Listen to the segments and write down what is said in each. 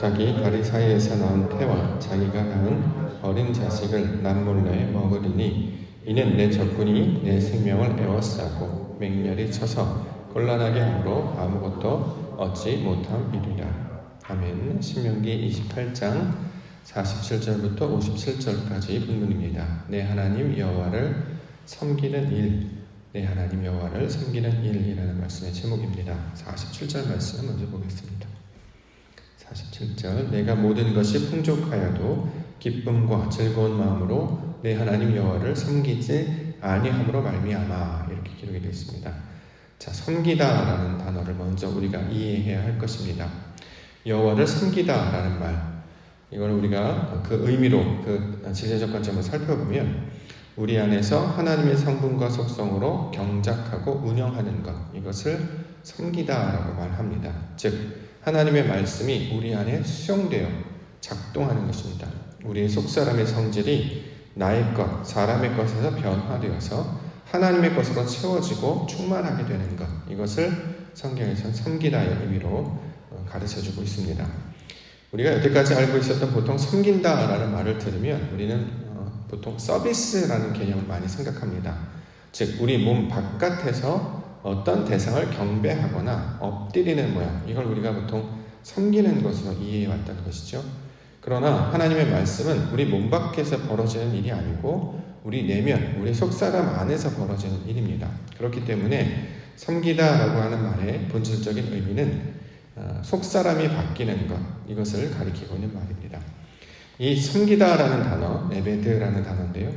자기 다리 사이에서 낳은 태와 자기가 낳은 어린 자식을 남몰래 먹으리니 이는 내 적군이 내 생명을 에워싸고 맹렬히 쳐서 곤란하게 함으로 아무것도 얻지 못함이리라. 아멘. 신명기 28장 47절부터 57절까지 본문입니다. 내 하나님 여호와를 섬기는 일, 내 하나님 여호와를 섬기는 일이라는 말씀의 제목입니다. 47절 말씀 먼저 보겠습니다. 47절 내가 모든 것이 풍족하여도 기쁨과 즐거운 마음으로 내 하나님 여호와를 섬기지 아니함으로 말미암아, 이렇게 기록이 되어 있습니다. 자, 섬기다라는 단어를 먼저 우리가 이해해야 할 것입니다. 여호와를 섬기다라는 말, 이걸 우리가 그 의미로 그 진리적 관점을 살펴보면 우리 안에서 하나님의 성분과 속성으로 경작하고 운영하는 것, 이것을 섬기다라고 말합니다. 즉 하나님의 말씀이 우리 안에 수용되어 작동하는 것입니다. 우리의 속사람의 성질이 나의 것, 사람의 것에서 변화되어서 하나님의 것으로 채워지고 충만하게 되는 것, 이것을 성경에서는 섬기다의 의미로 가르쳐주고 있습니다. 우리가 여태까지 알고 있었던 보통 섬긴다라는 말을 들으면 우리는 보통 서비스라는 개념을 많이 생각합니다. 즉 우리 몸 바깥에서 어떤 대상을 경배하거나 엎드리는 모양, 이걸 우리가 보통 섬기는 것으로 이해해왔던 것이죠. 그러나 하나님의 말씀은 우리 몸 밖에서 벌어지는 일이 아니고 우리 내면, 우리 속사람 안에서 벌어지는 일입니다. 그렇기 때문에 섬기다라고 하는 말의 본질적인 의미는 속사람이 바뀌는 것, 이것을 가리키고 있는 말입니다. 이 섬기다라는 단어, 에베드라는 단어인데요.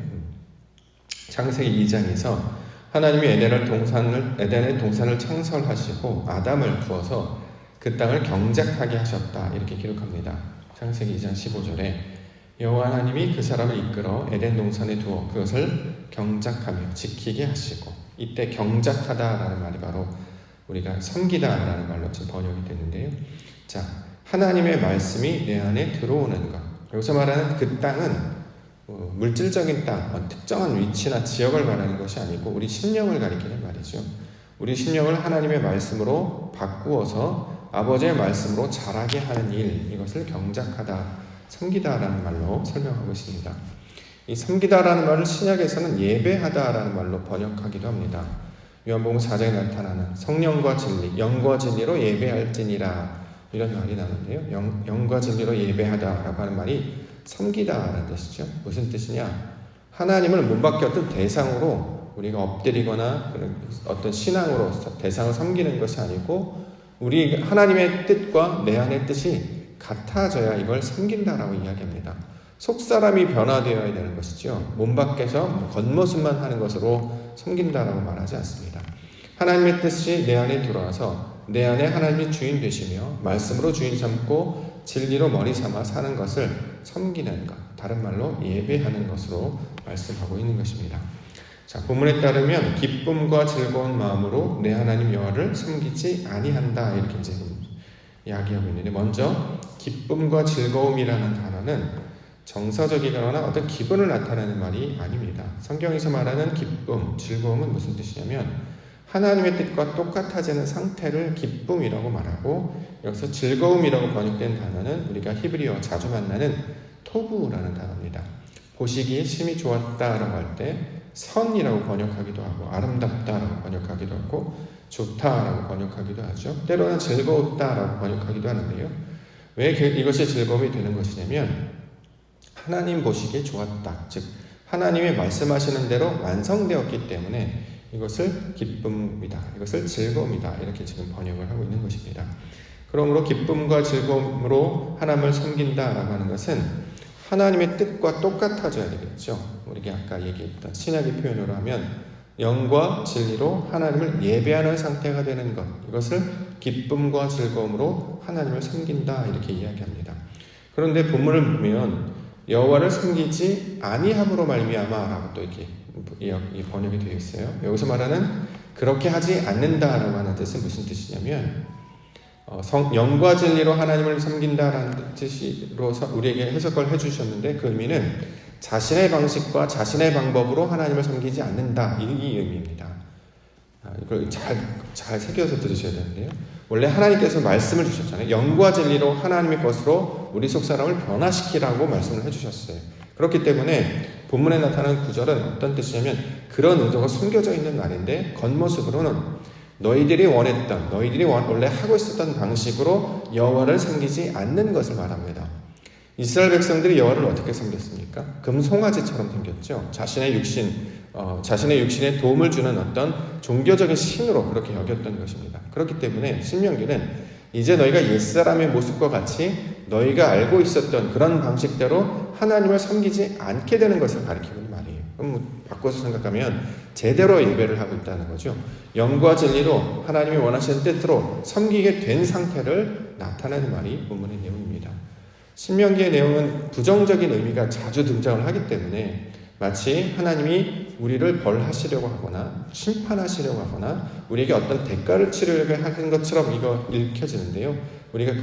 창세기 2장에서 하나님이 에덴의 동산을 창설하시고 아담을 부어서 그 땅을 경작하게 하셨다, 이렇게 기록합니다. 창세기 2장 15절에 여호와 하나님이 그 사람을 이끌어 에덴 동산에 두어 그것을 경작하며 지키게 하시고, 이때 경작하다라는 말이 바로 우리가 섬기다라는 말로 지금 번역이 되는데요. 자, 하나님의 말씀이 내 안에 들어오는 것, 여기서 말하는 그 땅은 물질적인 땅, 특정한 위치나 지역을 말하는 것이 아니고 우리 심령을 가리키는 말이죠. 우리 심령을 하나님의 말씀으로 바꾸어서 아버지의 말씀으로 자라게 하는 일, 이것을 경작하다, 섬기다라는 말로 설명하고 있습니다. 이 섬기다라는 말을 신약에서는 예배하다라는 말로 번역하기도 합니다. 요한복음 4장에 나타나는 성령과 진리, 영과 진리로 예배할지니라, 이런 말이 나오는데요. 영과 진리로 예배하다라고 하는 말이 섬기다라는 뜻이죠. 무슨 뜻이냐? 하나님을 몸 밖에 어떤 대상으로 우리가 엎드리거나 어떤 신앙으로 대상을 섬기는 것이 아니고 우리 하나님의 뜻과 내 안의 뜻이 같아져야 이걸 섬긴다라고 이야기합니다. 속사람이 변화되어야 되는 것이죠. 몸 밖에서 겉모습만 하는 것으로 섬긴다라고 말하지 않습니다. 하나님의 뜻이 내 안에 들어와서 내 안에 하나님이 주인 되시며 말씀으로 주인 삼고 진리로 머리 삼아 사는 것을 섬기는 것, 다른 말로 예배하는 것으로 말씀하고 있는 것입니다. 자, 본문에 따르면 기쁨과 즐거운 마음으로 내 하나님 여호와를 섬기지 아니한다, 이렇게 이제 이야기하고 있는데, 먼저 기쁨과 즐거움이라는 단어는 정서적이거나 어떤 기분을 나타내는 말이 아닙니다. 성경에서 말하는 기쁨, 즐거움은 무슨 뜻이냐면 하나님의 뜻과 똑같아지는 상태를 기쁨이라고 말하고, 여기서 즐거움이라고 번역된 단어는 우리가 히브리어와 자주 만나는 토부라는 단어입니다. 보시기에 심히 좋았다라고 할 때 선이라고 번역하기도 하고 아름답다라고 번역하기도 하고 좋다라고 번역하기도 하죠. 때로는 즐거웠다라고 번역하기도 하는데요. 왜 이것이 즐거움이 되는 것이냐면 하나님 보시기에 좋았다, 즉 하나님이 말씀하시는 대로 완성되었기 때문에 이것을 기쁨이다, 이것을 즐거움이다, 이렇게 지금 번역을 하고 있는 것입니다. 그러므로 기쁨과 즐거움으로 하나님을 섬긴다라고 하는 것은 하나님의 뜻과 똑같아져야 되겠죠. 우리가 아까 얘기했던 신약의 표현으로 하면 영과 진리로 하나님을 예배하는 상태가 되는 것, 이것을 기쁨과 즐거움으로 하나님을 섬긴다, 이렇게 이야기합니다. 그런데 본문을 보면 여호와를 섬기지 아니함으로 말미암아라고 또 이렇게 번역이 되어 있어요. 여기서 말하는 그렇게 하지 않는다라고 하는 뜻은 무슨 뜻이냐면 영과 진리로 하나님을 섬긴다라는 뜻으로 우리에게 해석을 해주셨는데, 그 의미는 자신의 방식과 자신의 방법으로 하나님을 섬기지 않는다, 이 의미입니다. 이걸 잘 새겨서 들으셔야 되는데요. 원래 하나님께서 말씀을 주셨잖아요. 영과 진리로 하나님의 것으로 우리 속 사람을 변화시키라고 말씀을 해주셨어요. 그렇기 때문에 본문에 나타나는 구절은 어떤 뜻이냐면 그런 의도가 숨겨져 있는 말인데 겉모습으로는 너희들이 원했던, 너희들이 원래 하고 있었던 방식으로 여호와를 섬기지 않는 것을 말합니다. 이스라엘 백성들이 여호와를 어떻게 섬겼습니까? 금송아지처럼 섬겼죠. 자신의 육신에 도움을 주는 어떤 종교적인 신으로 그렇게 여겼던 것입니다. 그렇기 때문에 신명기는 이제 너희가 옛사람의 모습과 같이 너희가 알고 있었던 그런 방식대로 하나님을 섬기지 않게 되는 것을 가리키는 말이에요. 그럼 바꿔서 생각하면 제대로 예배를 하고 있다는 거죠. 영과 진리로 하나님이 원하시는 뜻대로 섬기게 된 상태를 나타내는 말이 본문의 내용입니다. 신명기의 내용은 부정적인 의미가 자주 등장을 하기 때문에 마치 하나님이 우리를 벌하시려고 하거나 심판하시려고 하거나 우리에게 어떤 대가를 치르려고 하는 것처럼 이거 읽혀지는데요. 우리가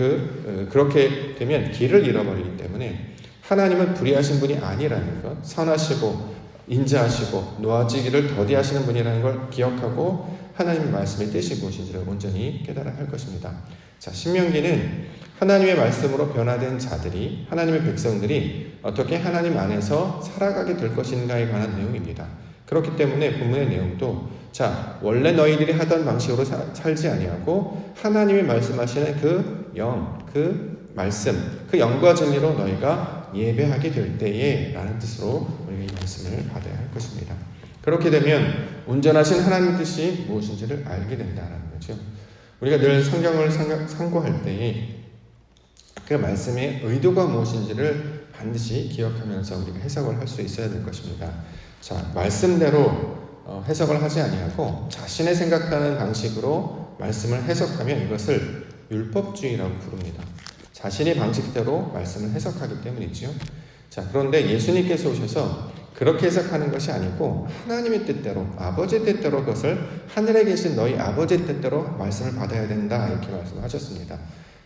그렇게 되면 길을 잃어버리기 때문에 하나님은 불의하신 분이 아니라는 것, 선하시고 인자하시고 놓아지기를 더디하시는 분이라는 걸 기억하고 하나님의 말씀의 뜻이 무엇인지를 온전히 깨달아야 할 것입니다. 자, 신명기는 하나님의 말씀으로 변화된 자들이, 하나님의 백성들이 어떻게 하나님 안에서 살아가게 될 것인가에 관한 내용입니다. 그렇기 때문에 본문의 내용도 자, 원래 너희들이 하던 방식으로 살지 아니하고 하나님이 말씀하시는 그 영, 그 말씀, 그 영과 진리로 너희가 예배하게 될 때에 라는 뜻으로 우리가 이 말씀을 받아야 할 것입니다. 그렇게 되면 온전하신 하나님의 뜻이 무엇인지를 알게 된다는 거죠. 우리가 늘 성경을 상고할 때에 그 말씀의 의도가 무엇인지를 반드시 기억하면서 우리가 해석을 할 수 있어야 될 것입니다. 자, 말씀대로 해석을 하지 아니하고 자신의 생각하는 방식으로 말씀을 해석하면 이것을 율법주의라고 부릅니다. 자신의 방식대로 말씀을 해석하기 때문이지요. 자, 그런데 예수님께서 오셔서 그렇게 해석하는 것이 아니고 하나님의 뜻대로, 아버지의 뜻대로 그것을 하늘에 계신 너희 아버지의 뜻대로 말씀을 받아야 된다 이렇게 말씀하셨습니다.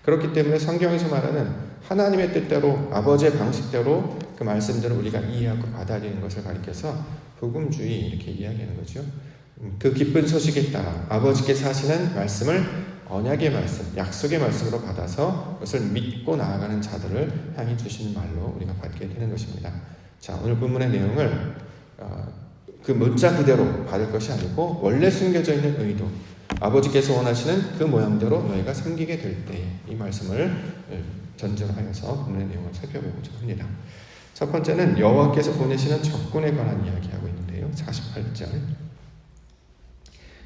그렇기 때문에 성경에서 말하는 하나님의 뜻대로 아버지의 방식대로 그 말씀들을 우리가 이해하고 받아들이는 것을 가리켜서 복음주의 이렇게 이야기하는 거죠. 그 기쁜 소식에 따라 아버지께서 하시는 말씀을 언약의 말씀, 약속의 말씀으로 받아서 그것을 믿고 나아가는 자들을 향해 주시는 말로 우리가 받게 되는 것입니다. 자, 오늘 본문의 내용을 그 문자 그대로 받을 것이 아니고 원래 숨겨져 있는 의도, 아버지께서 원하시는 그 모양대로 너희가 섬기게 될 때 이 말씀을 전제로 하여서 본문의 내용을 살펴보고자 합니다. 첫 번째는 여호와께서 보내시는 적군에 관한 이야기하고 있는데요. 48절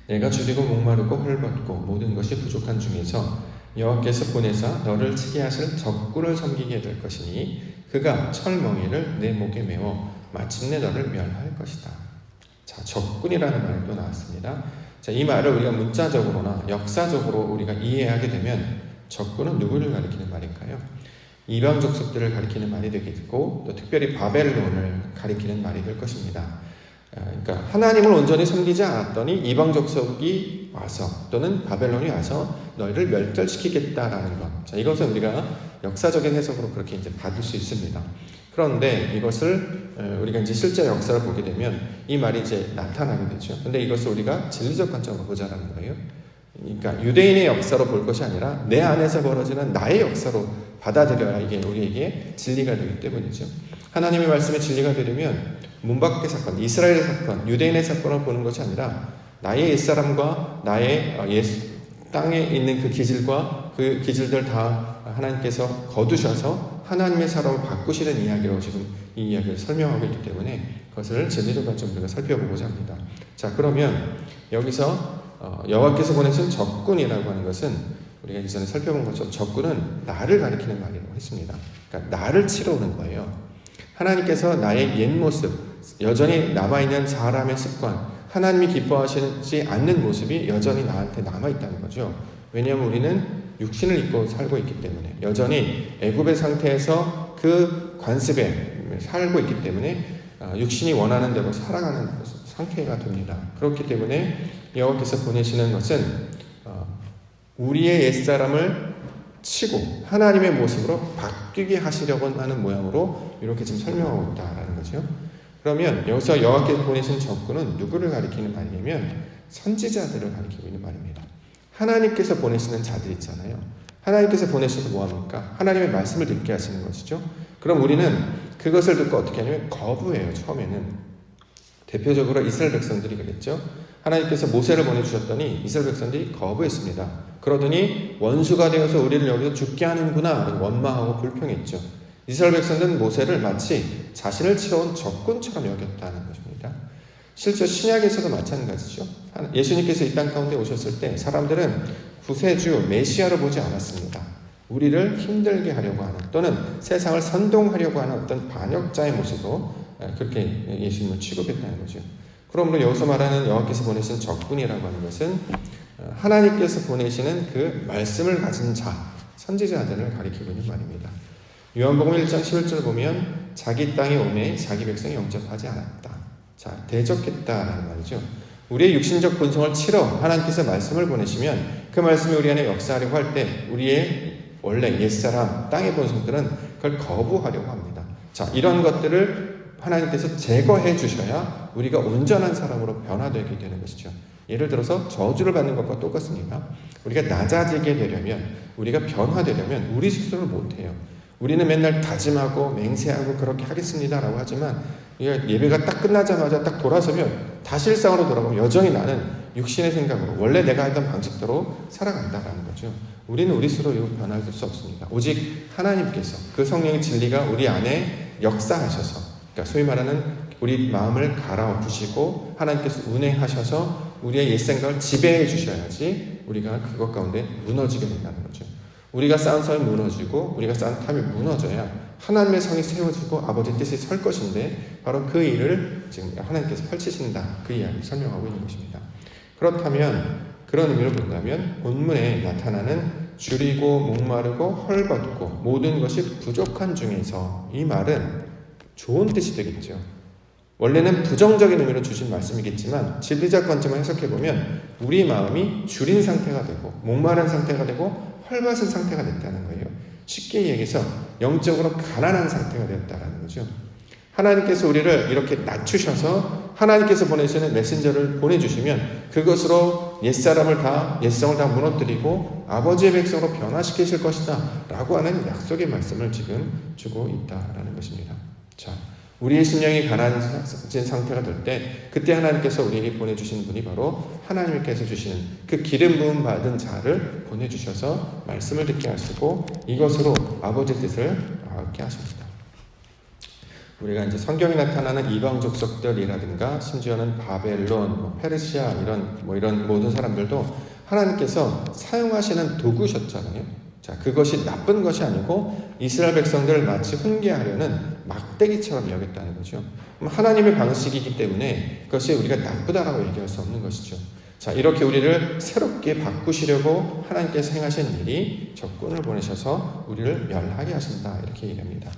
내가 줄이고 목마르고 헐벗고 모든 것이 부족한 중에서 여호와께서 보내사 너를 치게 하실 적군을 섬기게 될 것이니 그가 철멍이를 내 목에 메워 마침내 너를 멸할 것이다. 자, 적군이라는 말이 또 나왔습니다. 자, 이 말을 우리가 문자적으로나 역사적으로 우리가 이해하게 되면 적군은 누구를 가리키는 말일까요? 이방 족속들을 가리키는 말이 되겠고 또 특별히 바벨론을 가리키는 말이 될 것입니다. 그러니까 하나님을 온전히 섬기지 않았더니 이방 족속이 와서 또는 바벨론이 와서 너희를 멸절시키겠다라는 것. 자, 이것은 우리가 역사적인 해석으로 그렇게 이제 받을 수 있습니다. 그런데 이것을 우리가 이제 실제 역사를 보게 되면 이 말이 이제 나타나게 되죠. 근데 이것을 우리가 진리적 관점으로 보자라는 거예요. 그러니까 유대인의 역사로 볼 것이 아니라 내 안에서 벌어지는 나의 역사로 받아들여야 이게 우리에게 진리가 되기 때문이죠. 하나님의 말씀이 진리가 되려면 문밖의 사건, 이스라엘의 사건, 유대인의 사건을 보는 것이 아니라 나의 옛사람과 나의 땅에 있는 그 기질과 그 기질들 다 하나님께서 거두셔서 하나님의 사람을 바꾸시는 이야기로 지금 이 이야기를 설명하고 있기 때문에 그것을 진리적 관점으로 우리가 살펴보고자 합니다. 자, 그러면 여기서 여호와께서 보내신 적군이라고 하는 것은 우리가 이전에 살펴본 것처럼 적군은 나를 가리키는 말이라고 했습니다. 그러니까 나를 치러 오는 거예요. 하나님께서 나의 옛 모습, 여전히 남아있는 사람의 습관, 하나님이 기뻐하시지 않는 모습이 여전히 나한테 남아있다는 거죠. 왜냐하면 우리는 육신을 입고 살고 있기 때문에 여전히 애굽의 상태에서 그 관습에 살고 있기 때문에 육신이 원하는 대로 살아가는 상태가 됩니다. 그렇기 때문에 여호와께서 보내시는 것은 우리의 옛사람을 치고 하나님의 모습으로 바뀌게 하시려고 하는 모양으로 이렇게 지금 설명하고 있다라는 거죠. 그러면 여기서 여호와께서 보내신 적군은 누구를 가리키는 말이냐면 선지자들을 가리키고 있는 말입니다. 하나님께서 보내시는 자들 있잖아요. 하나님께서 보내셔서 뭐합니까? 하나님의 말씀을 듣게 하시는 것이죠. 그럼 우리는 그것을 듣고 어떻게 하냐면 거부해요. 처음에는 대표적으로 이스라엘 백성들이 그랬죠. 하나님께서 모세를 보내주셨더니 이스라엘 백성들이 거부했습니다. 그러더니 원수가 되어서 우리를 여기서 죽게 하는구나 원망하고 불평했죠. 이스라엘 백성들은 모세를 마치 자신을 치러온 적군처럼 여겼다는 것입니다. 실제 신약에서도 마찬가지죠. 예수님께서 이 땅 가운데 오셨을 때 사람들은 구세주 메시아로 보지 않았습니다. 우리를 힘들게 하려고 하는 또는 세상을 선동하려고 하는 어떤 반역자의 모습으로 그렇게 예수님을 취급했다는 거죠. 그러므로 여기서 말하는 여호와께서 보내신 적군이라고 하는 것은 하나님께서 보내시는 그 말씀을 가진 자, 선지자들을 가리키고 있는 말입니다. 요한복음 1장 11절 보면 자기 땅에 오매 자기 백성이 영접하지 않았다. 자, 대적했다라는 말이죠. 우리의 육신적 본성을 치러 하나님께서 말씀을 보내시면 그 말씀이 우리 안에 역사하려고 할 때 우리의 원래 옛사람, 땅의 본성들은 그걸 거부하려고 합니다. 자, 이런 것들을 하나님께서 제거해 주셔야 우리가 온전한 사람으로 변화되게 되는 것이죠. 예를 들어서 저주를 받는 것과 똑같습니다. 우리가 낮아지게 되려면, 우리가 변화되려면 우리 스스로를 못해요. 우리는 맨날 다짐하고 맹세하고 그렇게 하겠습니다라고 하지만 예배가 딱 끝나자마자 딱 돌아서면 다시 일상으로 돌아가면 여전히 나는 육신의 생각으로 원래 내가 하던 방식대로 살아간다라는 거죠. 우리는 우리 스스로 변할 수 없습니다. 오직 하나님께서 그 성령의 진리가 우리 안에 역사하셔서, 그러니까 소위 말하는 우리 마음을 갈아엎으시고 하나님께서 운행하셔서 우리의 옛생각을 지배해 주셔야지 우리가 그것 가운데 무너지게 된다는 거죠. 우리가 쌓은 성이 무너지고 우리가 쌓은 탑이 무너져야 하나님의 성이 세워지고 아버지의 뜻이 설 것인데 바로 그 일을 지금 하나님께서 펼치신다. 그 이야기를 설명하고 있는 것입니다. 그렇다면 그런 의미로 본다면 본문에 나타나는 줄이고 목마르고 헐벗고 모든 것이 부족한 중에서 이 말은 좋은 뜻이 되겠죠. 원래는 부정적인 의미로 주신 말씀이겠지만 진리적 관점을 해석해보면 우리 마음이 줄인 상태가 되고 목마른 상태가 되고 헐벗은 상태가 됐다는 거예요. 쉽게 얘기해서 영적으로 가난한 상태가 되었다는 거죠. 하나님께서 우리를 이렇게 낮추셔서 하나님께서 보내시는 메신저를 보내주시면 그것으로 옛사람을 다, 옛성을 다 무너뜨리고 아버지의 백성으로 변화시키실 것이다 라고 하는 약속의 말씀을 지금 주고 있다라는 것입니다. 자, 우리의 심령이 가난해진 상태가 될 때 그때 하나님께서 우리에게 보내주신 분이 바로 하나님께서 주시는 그 기름 부음 받은 자를 보내주셔서 말씀을 듣게 하시고 이것으로 아버지의 뜻을 알게 하십니다. 우리가 이제 성경에 나타나는 이방 족속들이라든가 심지어는 바벨론, 페르시아 이런 모든 사람들도 하나님께서 사용하시는 도구셨잖아요. 자, 그것이 나쁜 것이 아니고 이스라엘 백성들을 마치 훈계하려는 막대기처럼 여겼다는 거죠. 하나님의 방식이기 때문에 그것이 우리가 나쁘다라고 얘기할 수 없는 것이죠. 자, 이렇게 우리를 새롭게 바꾸시려고 하나님께서 행하신 일이 적군을 보내셔서 우리를 멸하게 하신다 이렇게 얘기합니다.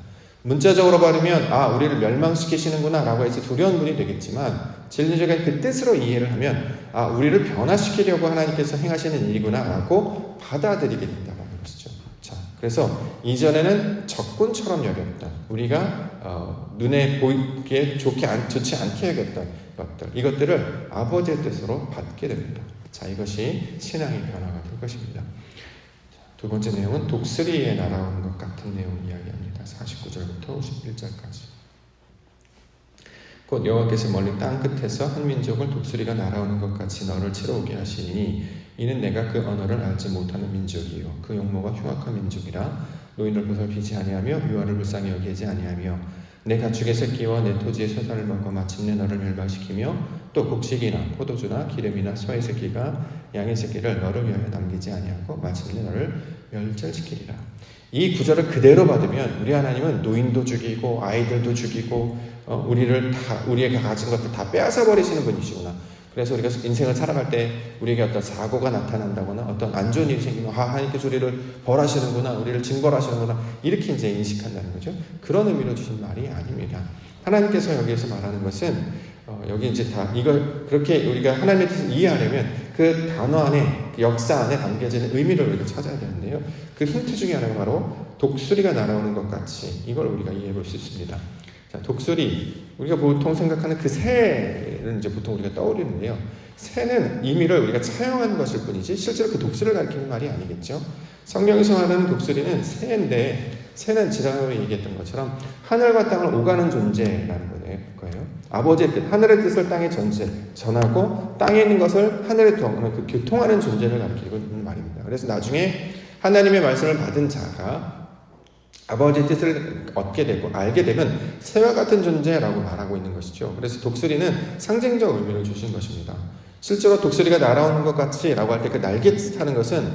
문자적으로 받으면 우리를 멸망시키시는구나 라고 해서 두려운 분이 되겠지만 진리적인 그 뜻으로 이해를 하면 우리를 변화시키려고 하나님께서 행하시는 일이구나 라고 받아들이게 된다는 것이죠. 자, 그래서 이전에는 적군처럼 여겼던 우리가 눈에 보이기에 좋지 않게 여겼던 것들, 이것들을 아버지의 뜻으로 받게 됩니다. 자, 이것이 신앙의 변화가 될 것입니다. 두 번째 내용은 독수리에 날아오는 것 같은 내용을 이야기합니다. 49절부터 51절까지. 곧 여호와께서 멀리 땅 끝에서 한 민족을 독수리가 날아오는 것 같이 너를 치러 오게 하시니 이는 내가 그 언어를 알지 못하는 민족이요 그 용모가 흉악한 민족이라 노인을 보살피지 아니하며 유아를 불쌍히 여기지 아니하며 내 가축의 새끼와 내 토지의 쇠살을 먹어 마침내 너를 멸망시키며 또 곡식이나 포도주나 기름이나 소의 새끼가 양의 새끼를 너를 위하여 남기지 아니하고 마침내 너를 멸절시키리라. 이 구절을 그대로 받으면 우리 하나님은 노인도 죽이고 아이들도 죽이고 우리가 가진 것들 다 빼앗아 버리시는 분이시구나. 그래서 우리가 인생을 살아갈 때 우리에게 어떤 사고가 나타난다거나 어떤 안 좋은 일이 생기면 하나님께서 우리를 벌하시는구나, 우리를 징벌하시는구나 이렇게 이제 인식한다는 거죠. 그런 의미로 주신 말이 아닙니다. 하나님께서 여기에서 말하는 것은 여기 이제 다 이걸 그렇게 우리가 하나님의 뜻을 이해하려면 그 단어 안에 그 역사 안에 담겨지는 의미를 우리가 찾아야 되는데요. 그 힌트 중에 하나가 바로 독수리가 날아오는 것 같이 이걸 우리가 이해해 볼 수 있습니다. 자, 독수리, 우리가 보통 생각하는 그 새를 이제 보통 우리가 떠올리는데요. 새는 의미를 우리가 차용한 것일 뿐이지 실제로 그 독수리를 가리키는 말이 아니겠죠. 성경에서 말하는 독수리는 새인데, 새는 지난번에 얘기했던 것처럼 하늘과 땅을 오가는 존재라는 거예요. 아버지의 뜻, 하늘의 뜻을 땅에 전하고 땅에 있는 것을 하늘에 그 교통하는 존재를 가리키고 있는 말입니다. 그래서 나중에 하나님의 말씀을 받은 자가 아버지의 뜻을 얻게 되고 알게 되면 새와 같은 존재라고 말하고 있는 것이죠. 그래서 독수리는 상징적 의미를 주신 것입니다. 실제로 독수리가 날아오는 것 같이 라고 할 때 그 날갯짓하는 것은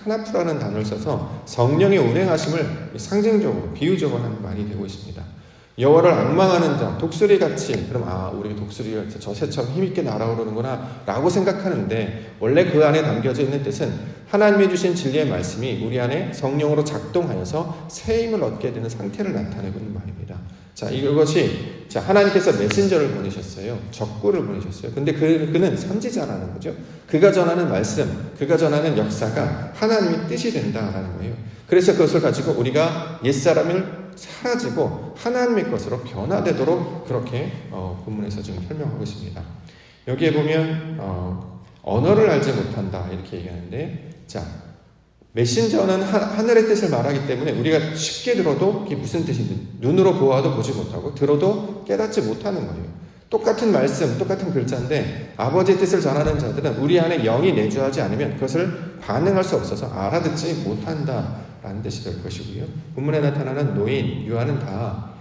카나프라는 단어를 써서 성령의 운행하심을 상징적으로 비유적으로 하는 말이 되고 있습니다. 여호와를 앙망하는 자, 독수리같이, 그럼 우리 독수리가 저 새처럼 힘있게 날아오르는구나 라고 생각하는데, 원래 그 안에 담겨져 있는 뜻은 하나님이 주신 진리의 말씀이 우리 안에 성령으로 작동하여서 새 힘을 얻게 되는 상태를 나타내고 있는 말입니다. 자, 이것이 하나님께서 메신저를 보내셨어요. 적구를 보내셨어요. 근데 그는 선지자라는 거죠. 그가 전하는 말씀, 그가 전하는 역사가 하나님의 뜻이 된다라는 거예요. 그래서 그것을 가지고 우리가 옛사람을 사라지고 하나님의 것으로 변화되도록 그렇게 본문에서 지금 설명하고 있습니다. 여기에 보면 언어를 알지 못한다 이렇게 얘기하는데, 자, 메신저는 하늘의 뜻을 말하기 때문에 우리가 쉽게 들어도 이게 무슨 뜻인지 눈으로 보아도 보지 못하고 들어도 깨닫지 못하는 거예요. 똑같은 말씀, 똑같은 글자인데 아버지의 뜻을 전하는 자들은 우리 안에 영이 내주하지 않으면 그것을 반응할 수 없어서 알아듣지 못한다라는 뜻이 될 것이고요. 본문에 나타나는 노인, 유아는 다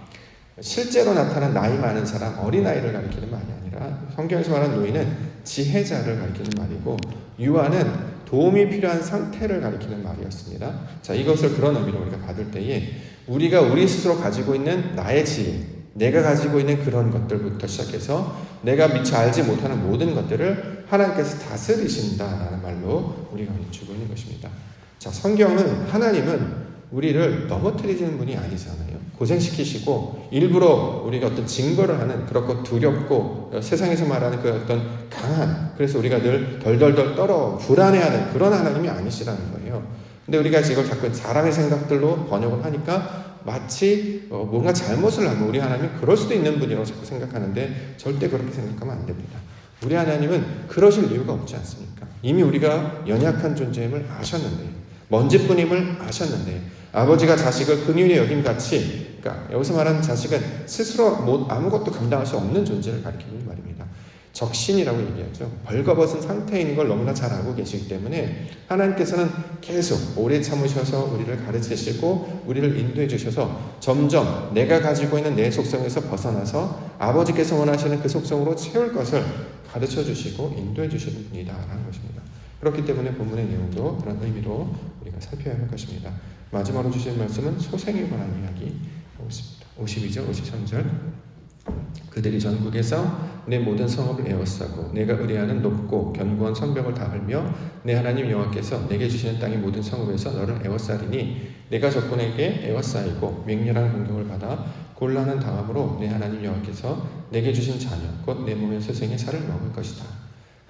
실제로 나타난 나이 많은 사람, 어린아이를 가리키는 말이 아니라 성경에서 말하는 노인은 지혜자를 가리키는 말이고, 유아는 도움이 필요한 상태를 가리키는 말이었습니다. 자, 이것을 그런 의미로 우리가 받을 때에 우리가 우리 스스로 가지고 있는 나의 지혜, 내가 가지고 있는 그런 것들부터 시작해서 내가 미처 알지 못하는 모든 것들을 하나님께서 다스리신다라는 말로 우리가 비추고 있는 것입니다. 자, 성경은 하나님은 우리를 넘어뜨리시는 분이 아니잖아요. 고생시키시고 일부러 우리가 어떤 증거를 하는, 그렇고 두렵고 세상에서 말하는 그 어떤 강한, 그래서 우리가 늘 덜덜덜 떨어 불안해하는 그런 하나님이 아니시라는 거예요. 근데 우리가 이걸 자꾸 사람의 생각들로 번역을 하니까 마치 뭔가 잘못을 하면 우리 하나님이 그럴 수도 있는 분이라고 자꾸 생각하는데, 절대 그렇게 생각하면 안 됩니다. 우리 하나님은 그러실 이유가 없지 않습니까? 이미 우리가 연약한 존재임을 아셨는데, 먼지뿐임을 아셨는데, 아버지가 자식을 긍휼히 여김같이, 그러니까 여기서 말하는 자식은 스스로 아무것도 감당할 수 없는 존재를 가리키는 말입니다. 적신이라고 얘기하죠. 벌거벗은 상태에 있는 걸 너무나 잘 알고 계시기 때문에 하나님께서는 계속 오래 참으셔서 우리를 가르치시고 우리를 인도해 주셔서 점점 내가 가지고 있는 내 속성에서 벗어나서 아버지께서 원하시는 그 속성으로 채울 것을 가르쳐 주시고 인도해 주시는 분이다라는 것입니다. 그렇기 때문에 본문의 내용도 그런 의미로 우리가 살펴야 할 것입니다. 마지막으로 주신 말씀은 소생에 관한 이야기 하고 있습니다. 52절, 53절. 그들이 전국에서 내 모든 성읍을 에워싸고 내가 의뢰하는 높고 견고한 성벽을 다 헐며 내 하나님 여호와께서 내게 주시는 땅의 모든 성읍에서 너를 에워싸리니 내가 적군에게 에워싸이고 맹렬한 공격을 받아 곤란한 당함으로 내 하나님 여호와께서 내게 주신 자녀 곧 내 몸의 소생의 살을 먹을 것이다.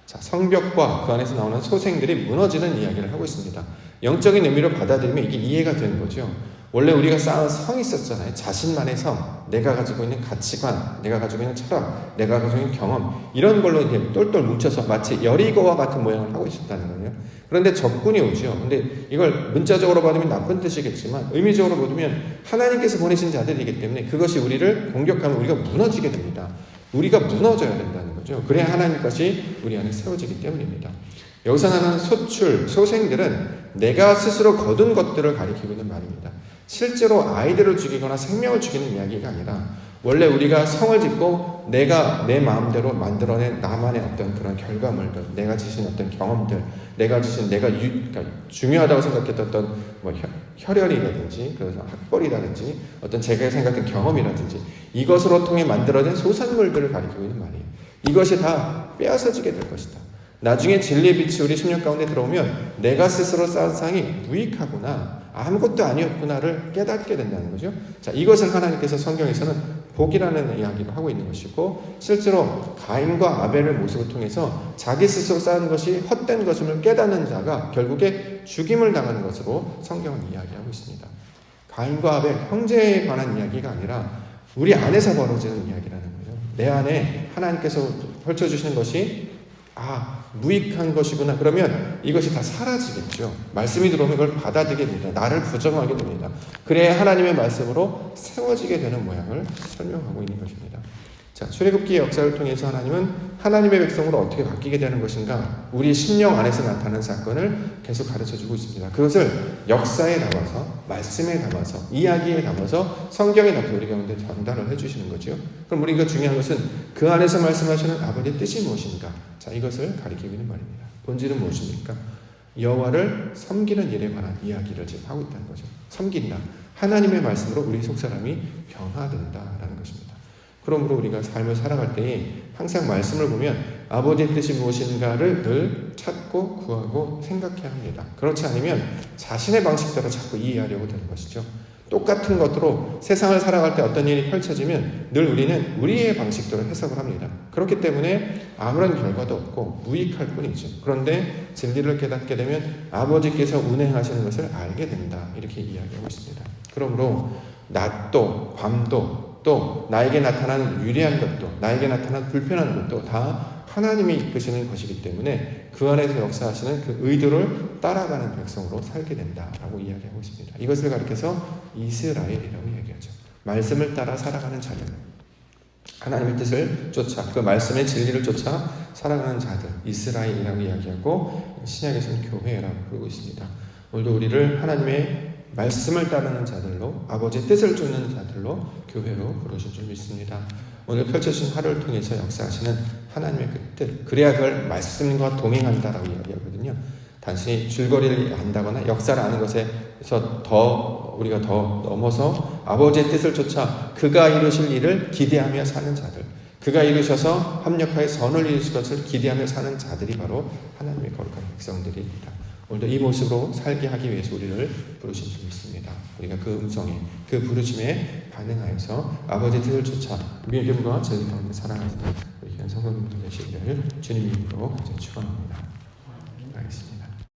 자, 성벽과 그 안에서 나오는 소생들이 무너지는 이야기를 하고 있습니다. 영적인 의미로 받아들이면 이게 이해가 되는 거죠. 원래 우리가 쌓은 성이 있었잖아요. 자신만의 성, 내가 가지고 있는 가치관, 내가 가지고 있는 철학, 내가 가지고 있는 경험, 이런 걸로 이렇게 똘똘 뭉쳐서 마치 여리고와 같은 모양을 하고 있었다는 거예요. 그런데 적군이 오죠. 근데 이걸 문자적으로 받으면 나쁜 뜻이겠지만 의미적으로 보면 하나님께서 보내신 자들이기 때문에 그것이 우리를 공격하면 우리가 무너지게 됩니다. 우리가 무너져야 된다는 거죠. 그래야 하나님 것이 우리 안에 세워지기 때문입니다. 여기서 나는 소생들은 내가 스스로 거둔 것들을 가리키고 있는 말입니다. 실제로 아이들을 죽이거나 생명을 죽이는 이야기가 아니라 원래 우리가 성을 짓고 내가 내 마음대로 만들어낸 나만의 어떤 그런 결과물들, 내가 지신 어떤 경험들, 내가 그러니까 중요하다고 생각했던 어떤 혈연이라든지 그래서 학벌이라든지 어떤 제가 생각한 경험이라든지 이것으로 통해 만들어낸 소산물들을 가리키고 있는 말이에요. 이것이 다 빼앗아지게 될 것이다. 나중에 진리의 빛이 우리 심령 가운데 들어오면 내가 스스로 쌓은 상이 무익하구나, 아무것도 아니었구나를 깨닫게 된다는 거죠. 자, 이것을 하나님께서 성경에서는 복이라는 이야기를 하고 있는 것이고, 실제로 가인과 아벨의 모습을 통해서 자기 스스로 쌓은 것이 헛된 것임을 깨닫는 자가 결국에 죽임을 당하는 것으로 성경은 이야기하고 있습니다. 가인과 아벨 형제에 관한 이야기가 아니라 우리 안에서 벌어지는 이야기라는 거예요. 내 안에 하나님께서 펼쳐주시는 것이 무익한 것이구나. 그러면 이것이 다 사라지겠죠. 말씀이 들어오면 그걸 받아들이게 됩니다. 나를 부정하게 됩니다. 그래야 하나님의 말씀으로 세워지게 되는 모양을 설명하고 있는 것입니다. 자, 출애굽기의 역사를 통해서 하나님은 하나님의 백성으로 어떻게 바뀌게 되는 것인가, 우리 심령 안에서 나타나는 사건을 계속 가르쳐주고 있습니다. 그것을 역사에 담아서, 말씀에 담아서, 이야기에 담아서 성경에 담아서 우리 가운데 전달을 해주시는 거죠. 그럼 우리가 중요한 것은 그 안에서 말씀하시는 아버지의 뜻이 무엇인가, 자, 이것을 가리키고 있는 말입니다. 본질은 무엇입니까? 여호와를 섬기는 일에 관한 이야기를 지금 하고 있다는 거죠. 섬긴다. 하나님의 말씀으로 우리 속사람이 변화된다라는 것입니다. 그러므로 우리가 삶을 살아갈 때에 항상 말씀을 보면 아버지의 뜻이 무엇인가를 늘 찾고 구하고 생각해야 합니다. 그렇지 않으면 자신의 방식대로 자꾸 이해하려고 되는 것이죠. 똑같은 것으로 세상을 살아갈 때 어떤 일이 펼쳐지면 늘 우리는 우리의 방식대로 해석을 합니다. 그렇기 때문에 아무런 결과도 없고 무익할 뿐이죠. 그런데 진리를 깨닫게 되면 아버지께서 운행하시는 것을 알게 된다, 이렇게 이야기하고 있습니다. 그러므로 낮도 밤도 또 나에게 나타나는 유리한 것도, 나에게 나타나는 불편한 것도 다 하나님이 이끄시는 것이기 때문에 그 안에서 역사하시는 그 의도를 따라가는 백성으로 살게 된다라고 이야기하고 있습니다. 이것을 가리켜서 이스라엘이라고 이야기하죠. 말씀을 따라 살아가는 자들, 하나님의 뜻을 쫓아 그 말씀의 진리를 쫓아 살아가는 자들, 이스라엘이라고 이야기하고 신약에서는 교회라고 부르고 있습니다. 오늘도 우리를 하나님의 말씀을 따르는 자들로, 아버지의 뜻을 쫓는 자들로 교회로 부르신 줄 믿습니다. 오늘 펼쳐진 하루를 통해서 역사하시는 하나님의 그 뜻, 그래야 그걸 말씀과 동행한다라고 이야기하거든요. 단순히 줄거리를 안다거나 역사를 아는 것에서 우리가 더 넘어서 아버지의 뜻을 쫓아 그가 이루실 일을 기대하며 사는 자들, 그가 이루셔서 합력하여 선을 이루실 것을 기대하며 사는 자들이 바로 하나님의 거룩한 백성들입니다. 오늘도 이 모습으로 살게 하기 위해서 우리를 부르신 줄 믿습니다. 우리가 그 음성에, 그 부르심에 반응하여서 아버지의 뜻을 쫓아 믿음과 진리 가운데 살아가는 우리 성도님들 되시기를 주님 이름으로 축원합니다. 알겠습니다.